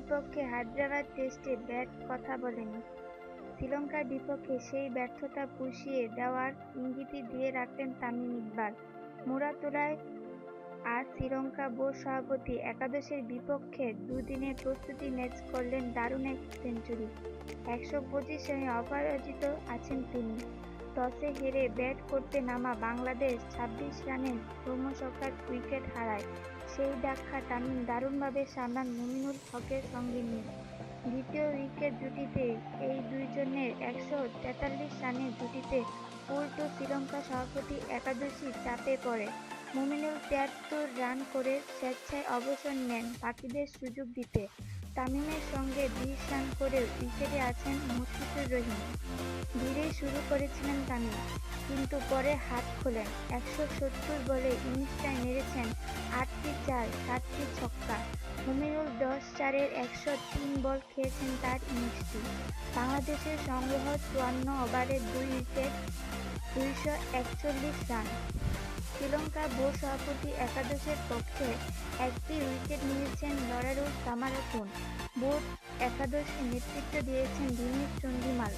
বিপক্ষে হায়দ্রাবাদ টেস্টে ব্যাট কথা বলেনি। শ্রীলঙ্কার বিপক্ষে সেই ব্যর্থতা পুষিয়ে দেওয়ার ইঙ্গিতই দিয়ে রাখলেন তামিম ইকবাল। মুরাতোলায় আজ শ্রীলঙ্কা বোর্ড সভাপতি একাদশের বিপক্ষে দুদিনের প্রস্তুতি ম্যাচ করলেন দারুণ এক সেঞ্চুরি। ১২৫ রানে অপরাজিত আছেন তিনি। টসে হেরে ব্যাট করতে নামা বাংলাদেশ ২৬ রানে ধর্মশাখার উইকেট হারায়। সেই ধাক্কা তামিম দারুণভাবে সামলান মুমিনুল হকের সঙ্গে নিয়ে। দ্বিতীয় উইকেট জুটিতে এই দুজনের ১৪৩ রানের জুটিতে উল্টো শ্রীলঙ্কা সভাপতি একাদশই চাপে পড়ে। মুমিনুল ৭৩ রান করে স্বেচ্ছায় অবসর নেন বাকিদের সুযোগ দিতে। তামিমের সঙ্গে ২০ রান করেও উইকেটে আছেন মুশফিকুর রহিম। ধীরেই শুরু করেছিলেন তামিম, কিন্তু পরে হাত খোলেন। ১৭০ বলে ইনিংসটায় মেরেছেন ৮টি চার, ৭টি ছক্কা। মুমিনুল ১০-৪-এর ১০৩ বল খেয়েছেন তার ইনিংসটি। বাংলাদেশের সংগ্রহ ৫৪ ওভারে ২ উইকেট, ২৪১ রান। শ্রীলঙ্কা বোর্ড সভাপতি একাদশের পক্ষে একটি উইকেট নিয়েছেন লরারু সামারাতুন। বোর্ড একাদশে নেতৃত্ব দিয়েছেন দিনেশ চন্ডিমাল।